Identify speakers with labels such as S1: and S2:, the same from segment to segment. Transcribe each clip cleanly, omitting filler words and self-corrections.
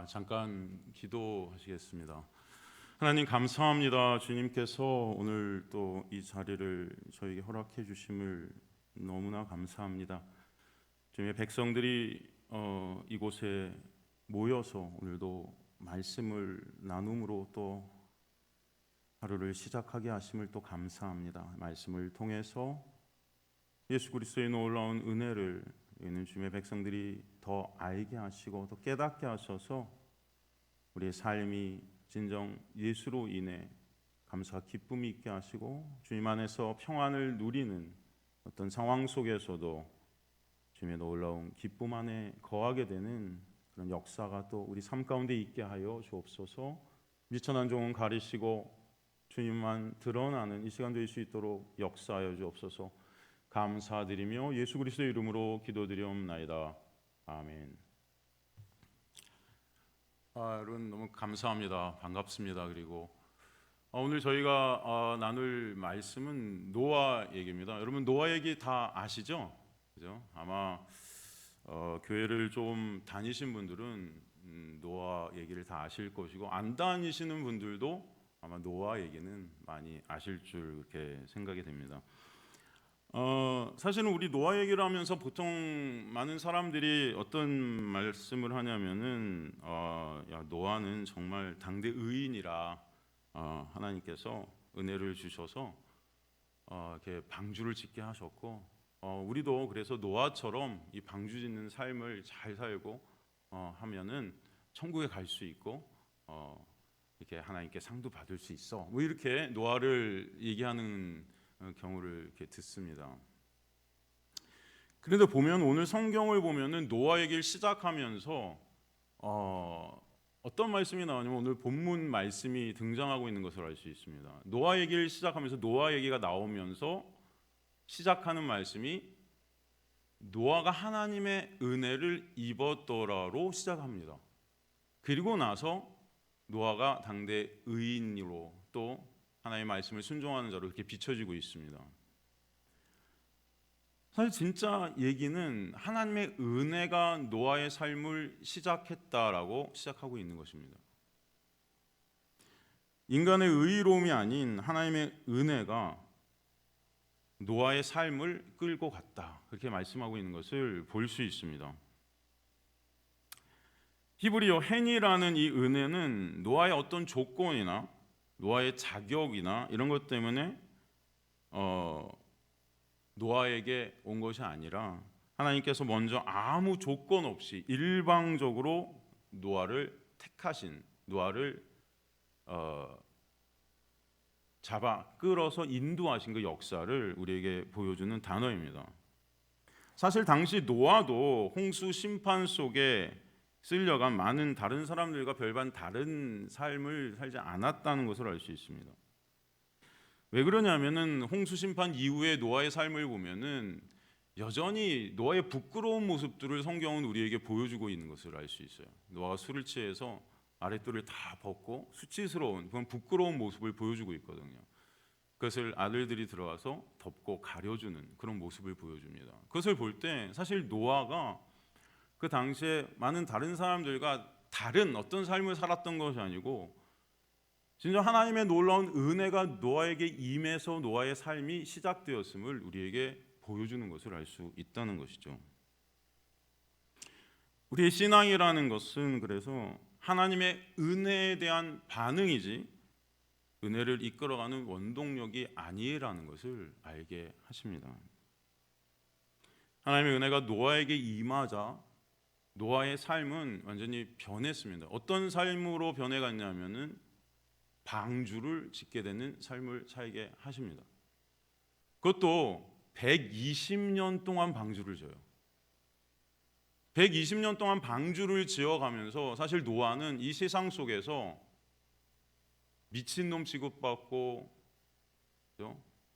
S1: 잠깐 기도하시겠습니다. 하나님 감사합니다. 주님께서 오늘 또 이 자리를 저에게 허락해 주심을 너무나 감사합니다. 주님의 백성들이 이곳에 모여서 오늘도 말씀을 나눔으로 또 하루를 시작하게 하심을 또 감사합니다. 말씀을 통해서 예수 그리스도의 놀라운 은혜를 있는 주님의 백성들이 더 알게 하시고 더 깨닫게 하셔서 우리의 삶이 진정 예수로 인해 감사와 기쁨이 있게 하시고 주님 안에서 평안을 누리는 어떤 상황 속에서도 주님의 놀라운 기쁨 안에 거하게 되는 그런 역사가 또 우리 삶 가운데 있게 하여 주옵소서. 미천한 종은 가리시고 주님만 드러나는 이 시간 될 수 있도록 역사하여 주옵소서. 감사드리며 예수 그리스도의 이름으로 기도드리옵나이다. 아멘. 여러분 너무 감사합니다. 반갑습니다. 그리고 오늘 저희가 나눌 말씀은 노아 얘기입니다. 여러분 노아 얘기 다 아시죠? 그죠? 아마 교회를 좀 다니신 분들은 노아 얘기를 다 아실 것이고 안 다니시는 분들도 아마 노아 얘기는 많이 아실 줄 그렇게 생각이 됩니다. 사실은 우리 노아 얘기를 하면서 보통 많은 사람들이 어떤 말씀을 하냐면은 야 노아는 정말 당대 의인이라 하나님께서 은혜를 주셔서 이렇게 방주를 짓게 하셨고 우리도 그래서 노아처럼 이 방주 짓는 삶을 잘 살고 하면은 천국에 갈 수 있고 이렇게 하나님께 상도 받을 수 있어. 뭐 이렇게 노아를 얘기하는 경우를 이렇게 듣습니다. 그런데 보면 오늘 성경을 보면은 노아 얘기를 시작하면서 어떤 말씀이 나오냐면 오늘 본문 말씀이 등장하고 있는 것을 알 수 있습니다. 노아 얘기를 시작하면서 노아 얘기가 나오면서 시작하는 말씀이 노아가 하나님의 은혜를 입었더라로 시작합니다. 그리고 나서 노아가 당대 의인으로 또 하나님의 말씀을 순종하는 자로 이렇게 비춰지고 있습니다. 사실 진짜 얘기는 하나님의 은혜가 노아의 삶을 시작했다라고 시작하고 있는 것입니다. 인간의 의로움이 아닌 하나님의 은혜가 노아의 삶을 끌고 갔다. 그렇게 말씀하고 있는 것을 볼 수 있습니다. 히브리어 헨이라는 이 은혜는 노아의 어떤 조건이나 노아의 자격이나 이런 것 때문에 노아에게 온 것이 아니라 하나님께서 먼저 아무 조건 없이 일방적으로 노아를 택하신, 노아를 잡아 끌어서 인도하신 그 역사를 우리에게 보여주는 단어입니다. 사실 당시 노아도 홍수 심판 속에 쓸려간 많은 다른 사람들과 별반 다른 삶을 살지 않았다는 것을 알 수 있습니다. 왜 그러냐면은 홍수 심판 이후의 노아의 삶을 보면은 여전히 노아의 부끄러운 모습들을 성경은 우리에게 보여주고 있는 것을 알 수 있어요. 노아가 술을 취해서 아랫돌을 다 벗고 수치스러운 그런 부끄러운 모습을 보여주고 있거든요. 그것을 아들들이 들어와서 덮고 가려주는 그런 모습을 보여줍니다. 그것을 볼 때 사실 노아가 그 당시에 많은 다른 사람들과 다른 어떤 삶을 살았던 것이 아니고 진짜 하나님의 놀라운 은혜가 노아에게 임해서 노아의 삶이 시작되었음을 우리에게 보여주는 것을 알 수 있다는 것이죠. 우리의 신앙이라는 것은 그래서 하나님의 은혜에 대한 반응이지 은혜를 이끌어가는 원동력이 아니라는 것을 알게 하십니다. 하나님의 은혜가 노아에게 임하자 노아의 삶은 완전히 변했습니다. 어떤 삶으로 변해갔냐면은 방주를 짓게 되는 삶을 살게 하십니다. 그것도 120년 동안 방주를 져요. 120년 동안 방주를 지어가면서 사실 노아는 이 세상 속에서 미친놈 취급받고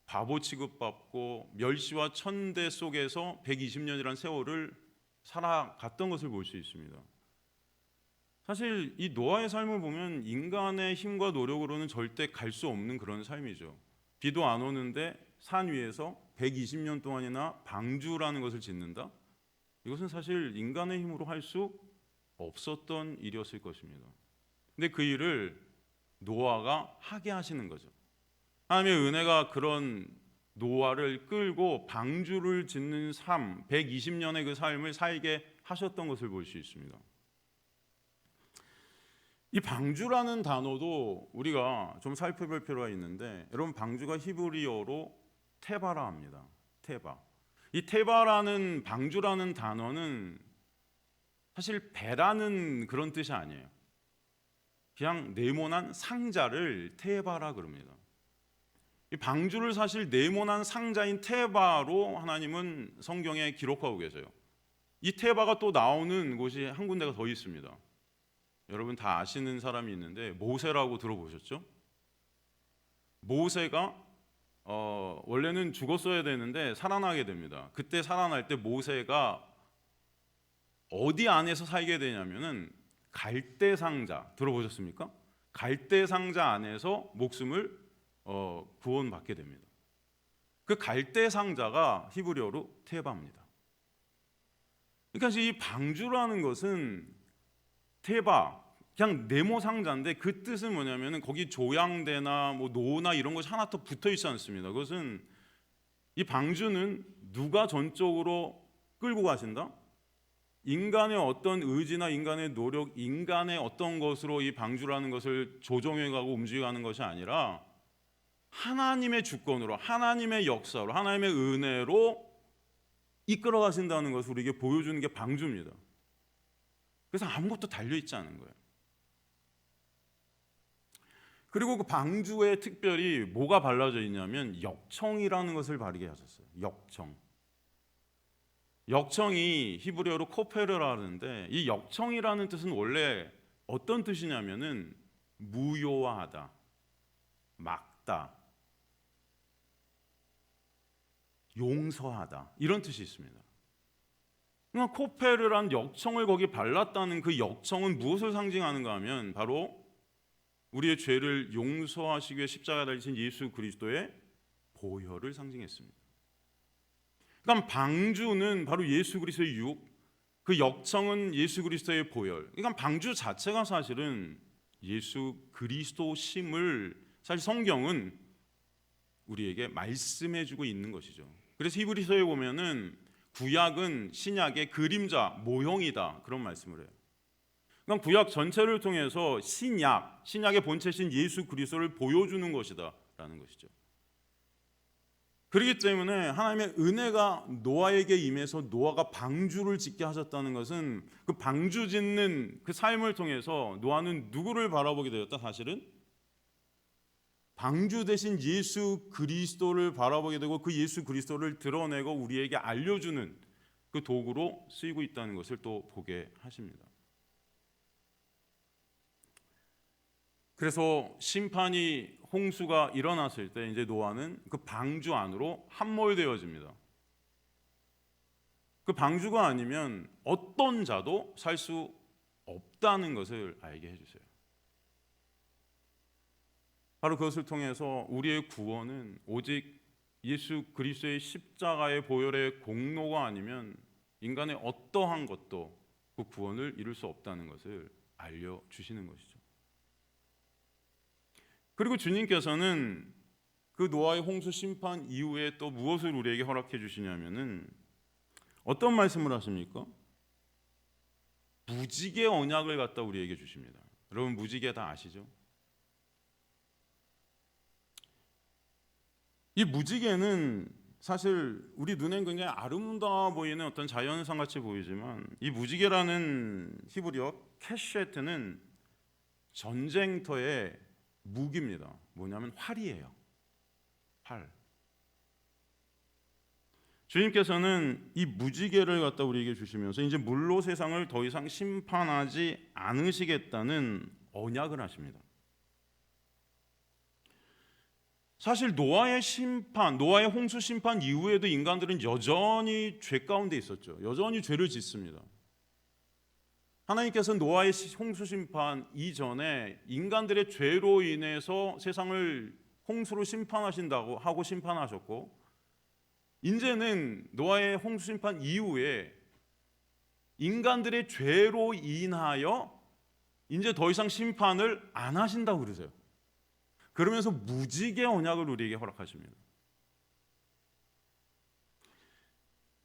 S1: 바보 취급받고 멸시와 천대 속에서 120년이라는 세월을 살아갔던 것을 볼 수 있습니다. 사실 이 노아의 삶을 보면 인간의 힘과 노력으로는 절대 갈 수 없는 그런 삶이죠. 비도 안 오는데 산 위에서 120년 동안이나 방주라는 것을 짓는다? 이것은 사실 인간의 힘으로 할 수 없었던 일이었을 것입니다. 근데 그 일을 노아가 하게 하시는 거죠. 하나님의 은혜가 그런 노아를 끌고 방주를 짓는 삶, 120년의 그 삶을 살게 하셨던 것을 볼 수 있습니다. 이 방주라는 단어도 우리가 좀 살펴볼 필요가 있는데, 여러분, 방주가 히브리어로 테바라 합니다. 테바. 이 테바라는, 방주라는 단어는 사실 배라는 그런 뜻이 아니에요. 그냥 네모난 상자를 테바라 그럽니다. 이 방주를 사실 네모난 상자인 테바로 하나님은 성경에 기록하고 계세요. 이 테바가 또 나오는 곳이 한 군데가 더 있습니다. 여러분 다 아시는 사람이 있는데, 모세라고 들어보셨죠? 모세가 원래는 죽었어야 되는데 살아나게 됩니다. 그때 살아날 때 모세가 어디 안에서 살게 되냐면은 갈대 상자, 들어보셨습니까? 갈대 상자 안에서 목숨을 구원받게 됩니다. 그 갈대 상자가 히브리어로 테바입니다. 그러니까 이 방주라는 것은 테바, 그냥 네모 상자인데, 그 뜻은 뭐냐면은 거기 조향대나 뭐 노나 이런 것이 하나 더 붙어 있지 않습니다. 그것은, 이 방주는 누가 전적으로 끌고 가신다? 인간의 어떤 의지나 인간의 노력, 인간의 어떤 것으로 이 방주라는 것을 조정해가고 움직여가는 것이 아니라 하나님의 주권으로, 하나님의 역사로, 하나님의 은혜로 이끌어 가신다는 것을 우리에게 보여주는 게 방주입니다. 그래서 아무것도 달려있지 않은 거예요. 그리고 그 방주에 특별히 뭐가 발라져 있냐면 역청이라는 것을 바르게 하셨어요. 역청. 역청이 히브리어로 코페르라는데, 이 역청이라는 뜻은 원래 어떤 뜻이냐면은 무효화하다, 막다, 용서하다, 이런 뜻이 있습니다. 그러니까 코페르란 역청을 거기 발랐다는 그 역청은 무엇을 상징하는가 하면 바로 우리의 죄를 용서하시기 위해 십자가에 달리신 예수 그리스도의 보혈을 상징했습니다. 그러니까 방주는 바로 예수 그리스도의 육, 그 역청은 예수 그리스도의 보혈. 그러니까 방주 자체가 사실은 예수 그리스도심을 사실 성경은 우리에게 말씀해주고 있는 것이죠. 그래서 히브리서에 보면은 구약은 신약의 그림자, 모형이다, 그런 말씀을 해요. 그러니까 구약 전체를 통해서 신약의 본체신 예수 그리스도를 보여주는 것이다 라는 것이죠. 그렇기 때문에 하나님의 은혜가 노아에게 임해서 노아가 방주를 짓게 하셨다는 것은, 그 방주 짓는 그 삶을 통해서 노아는 누구를 바라보게 되었다? 사실은 방주 대신 예수 그리스도를 바라보게 되고, 그 예수 그리스도를 드러내고 우리에게 알려주는 그 도구로 쓰이고 있다는 것을 또 보게 하십니다. 그래서 심판이, 홍수가 일어났을 때 이제 노아는 그 방주 안으로 함몰되어집니다. 그 방주가 아니면 어떤 자도 살 수 없다는 것을 알게 해주세요. 바로 그것을 통해서 우리의 구원은 오직 예수 그리스도의 십자가의 보혈의 공로가 아니면 인간의 어떠한 것도 그 구원을 이룰 수 없다는 것을 알려주시는 것이죠. 그리고 주님께서는 그 노아의 홍수 심판 이후에 또 무엇을 우리에게 허락해 주시냐면은 어떤 말씀을 하십니까? 무지개 언약을 갖다 우리에게 주십니다. 여러분, 무지개 다 아시죠? 이 무지개는 사실 우리 눈엔 굉장히 아름다워 보이는 어떤 자연상 같이 보이지만, 이 무지개라는 히브리어 캐셰트는 전쟁터의 무기입니다. 뭐냐면 활이에요. 활. 주님께서는 이 무지개를 갖다 우리에게 주시면서 이제 물로 세상을 더 이상 심판하지 않으시겠다는 언약을 하십니다. 사실 노아의 심판, 노아의 홍수 심판 이후에도 인간들은 여전히 죄 가운데 있었죠. 여전히 죄를 짓습니다. 하나님께서 노아의 홍수 심판 이전에 인간들의 죄로 인해서 세상을 홍수로 심판하신다고 하고 심판하셨고, 이제는 노아의 홍수 심판 이후에 인간들의 죄로 인하여 이제 더 이상 심판을 안 하신다고 그러세요. 그러면서 무지개 언약을 우리에게 허락하십니다.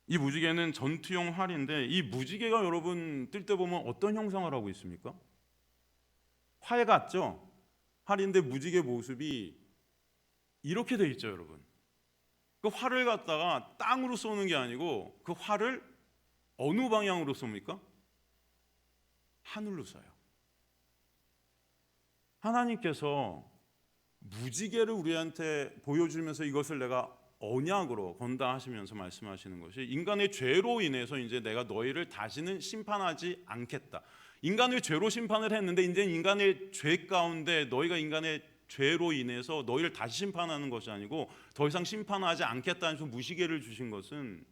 S1: 이 무지개는 전투용 활인데, 이 무지개가 여러분 뜰 때 보면 어떤 형상을 하고 있습니까? 활 같죠? 활인데 무지개 모습이 이렇게 돼 있죠, 여러분. 그 활을 갖다가 땅으로 쏘는 게 아니고 그 활을 어느 방향으로 쏩니까? 하늘로 쏴요. 하나님께서 무지개를 우리한테 보여주면서 이것을 내가 언약으로 건다 하시면서 말씀하시는 것이, 인간의 죄로 인해서 이제 내가 너희를 다시는 심판하지 않겠다. 인간을 죄로 심판을 했는데 이제 인간의 죄 가운데 너희가 인간의 죄로 인해서 너희를 다시 심판하는 것이 아니고 더 이상 심판하지 않겠다는 무지개를 주신 것은,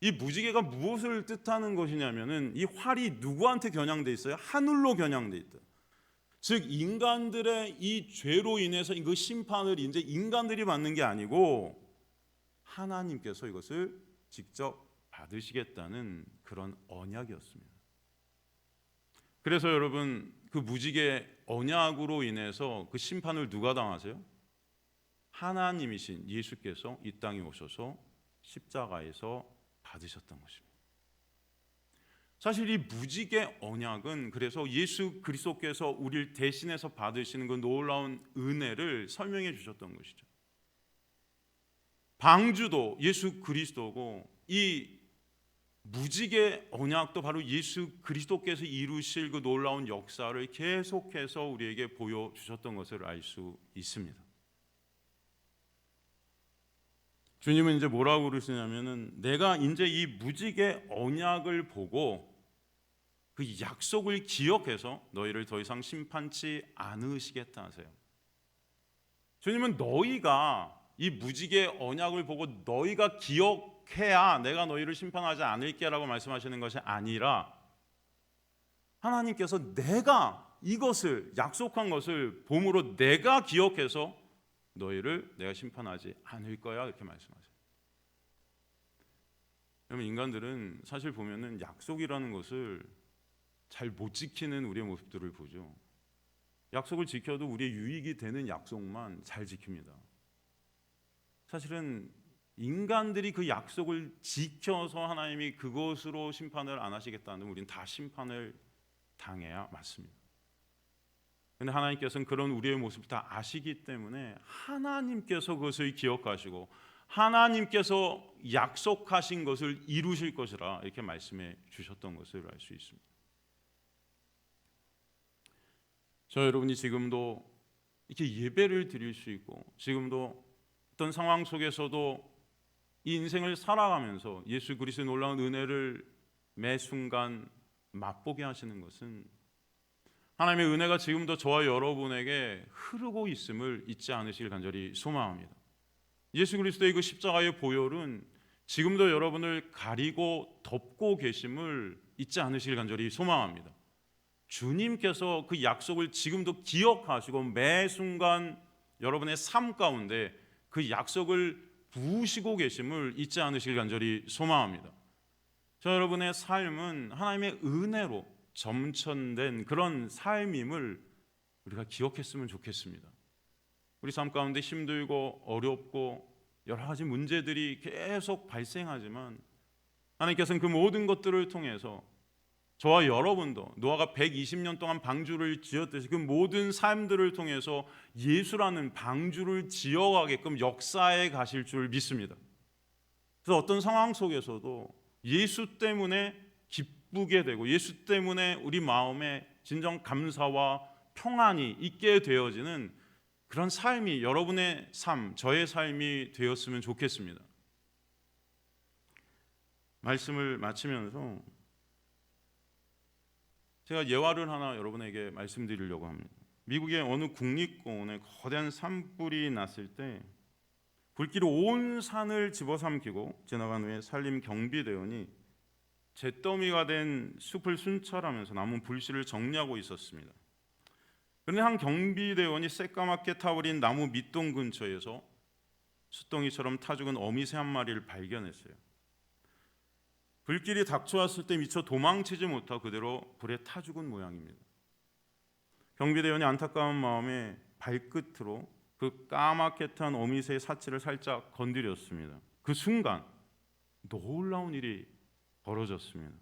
S1: 이 무지개가 무엇을 뜻하는 것이냐면은 이 활이 누구한테 겨냥돼 있어요? 하늘로 겨냥돼 있다. 즉 인간들의 이 죄로 인해서 그 심판을 이제 인간들이 받는 게 아니고 하나님께서 이것을 직접 받으시겠다는 그런 언약이었습니다. 그래서 여러분, 그 무지개 언약으로 인해서 그 심판을 누가 당하세요? 하나님이신 예수께서 이 땅에 오셔서 십자가에서 받으셨던 것입니다. 사실 이 무지개 언약은 그래서 예수 그리스도께서 우리를 대신해서 받으시는 그 놀라운 은혜를 설명해 주셨던 것이죠. 방주도 예수 그리스도고, 이 무지개 언약도 바로 예수 그리스도께서 이루실 그 놀라운 역사를 계속해서 우리에게 보여주셨던 것을 알 수 있습니다. 주님은 이제 뭐라고 그러시냐면은, 내가 이제 이 무지개 언약을 보고 그 약속을 기억해서 너희를 더 이상 심판치 않으시겠다 하세요. 주님은 너희가 이 무지개 언약을 보고 너희가 기억해야 내가 너희를 심판하지 않을게라고 말씀하시는 것이 아니라, 하나님께서 내가 이것을 약속한 것을 봄으로 내가 기억해서 너희를 내가 심판하지 않을 거야, 이렇게 말씀하세요. 여러분, 인간들은 사실 보면은 약속이라는 것을 잘 못 지키는 우리의 모습들을 보죠. 약속을 지켜도 우리의 유익이 되는 약속만 잘 지킵니다. 사실은 인간들이 그 약속을 지켜서 하나님이 그것으로 심판을 안 하시겠다는, 우리는 다 심판을 당해야 맞습니다. 그런데 하나님께서는 그런 우리의 모습을 다 아시기 때문에 하나님께서 그것을 기억하시고 하나님께서 약속하신 것을 이루실 것이라 이렇게 말씀해 주셨던 것을 알 수 있습니다. 저 여러분이 지금도 이렇게 예배를 드릴 수 있고, 지금도 어떤 상황 속에서도 이 인생을 살아가면서 예수 그리스도의 놀라운 은혜를 매 순간 맛보게 하시는 것은, 하나님의 은혜가 지금도 저와 여러분에게 흐르고 있음을 잊지 않으시길 간절히 소망합니다. 예수 그리스도의 그 십자가의 보혈은 지금도 여러분을 가리고 덮고 계심을 잊지 않으시길 간절히 소망합니다. 주님께서 그 약속을 지금도 기억하시고 매 순간 여러분의 삶 가운데 그 약속을 부으시고 계심을 잊지 않으시길 간절히 소망합니다. 저 여러분의 삶은 하나님의 은혜로 점천된 그런 삶임을 우리가 기억했으면 좋겠습니다. 우리 삶 가운데 힘들고 어렵고 여러 가지 문제들이 계속 발생하지만, 하나님께서는 그 모든 것들을 통해서 저와 여러분도 노아가 120년 동안 방주를 지었듯이 그 모든 삶들을 통해서 예수라는 방주를 지어가게끔 역사에 가실 줄 믿습니다. 그래서 어떤 상황 속에서도 예수 때문에 기쁘게 되고 예수 때문에 우리 마음에 진정 감사와 평안이 있게 되어지는 그런 삶이 여러분의 삶, 저의 삶이 되었으면 좋겠습니다. 말씀을 마치면서 제가 예화를 하나 여러분에게 말씀드리려고 합니다. 미국의 어느 국립공원에 거대한 산불이 났을 때 불길이 온 산을 집어삼키고 지나간 후에 산림 경비대원이 잿더미가 된 숲을 순찰하면서 남은 불씨를 정리하고 있었습니다. 그런데 한 경비대원이 새까맣게 타버린 나무 밑동 근처에서 수덩이처럼 타 죽은 어미새 한 마리를 발견했어요. 불길이 닥쳐왔을 때 미처 도망치지 못하고 그대로 불에 타 죽은 모양입니다. 경비대원이 안타까운 마음에 발끝으로 그 까맣게 탄 어미새의 사체를 살짝 건드렸습니다. 그 순간 놀라운 일이 벌어졌습니다.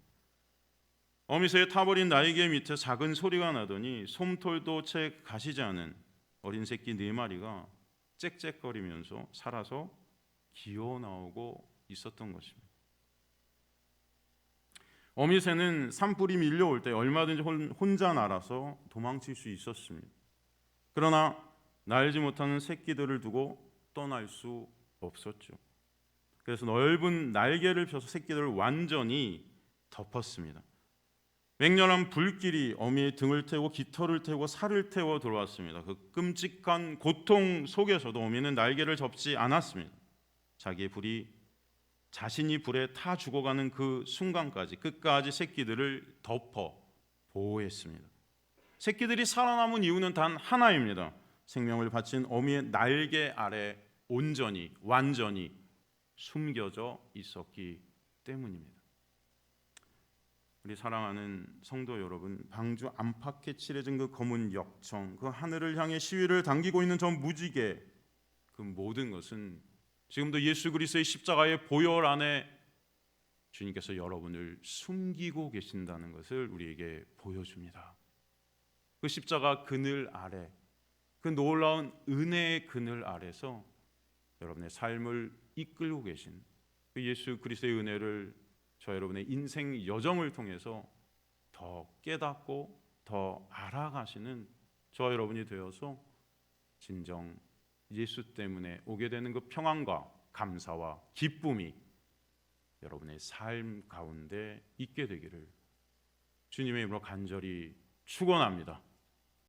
S1: 어미새의 타버린 날개 밑에 작은 소리가 나더니 솜털도 채 가시지 않은 어린 새끼 4마리가 짹짹거리면서 살아서 기어 나오고 있었던 것입니다. 어미새는 산불이 밀려올 때 얼마든지 혼자 날아서 도망칠 수 있었습니다. 그러나 날지 못하는 새끼들을 두고 떠날 수 없었죠. 그래서 넓은 날개를 펴서 새끼들을 완전히 덮었습니다. 맹렬한 불길이 어미의 등을 태우고 깃털을 태우고 살을 태워 들어왔습니다. 그 끔찍한 고통 속에서도 어미는 날개를 접지 않았습니다. 자기의 불이 자신이 불에 타 죽어가는 그 순간까지 끝까지 새끼들을 덮어 보호했습니다. 새끼들이 살아남은 이유는 단 하나입니다. 생명을 바친 어미의 날개 아래 온전히 완전히 숨겨져 있었기 때문입니다. 우리 사랑하는 성도 여러분, 방주 안팎에 칠해진 그 검은 역청, 그 하늘을 향해 시위를 당기고 있는 저 무지개, 그 모든 것은 지금도 예수 그리스도의 십자가의 보혈 안에 주님께서 여러분을 숨기고 계신다는 것을 우리에게 보여줍니다. 그 십자가 그늘 아래, 그 놀라운 은혜의 그늘 아래서 여러분의 삶을 이끌고 계신 그 예수 그리스도의 은혜를 저 여러분의 인생 여정을 통해서 더 깨닫고 더 알아가시는 저 여러분이 되어서 진정 예수 때문에 오게 되는 그 평안과 감사와 기쁨이 여러분의 삶 가운데 있게 되기를 주님의 이름으로 간절히 축원합니다.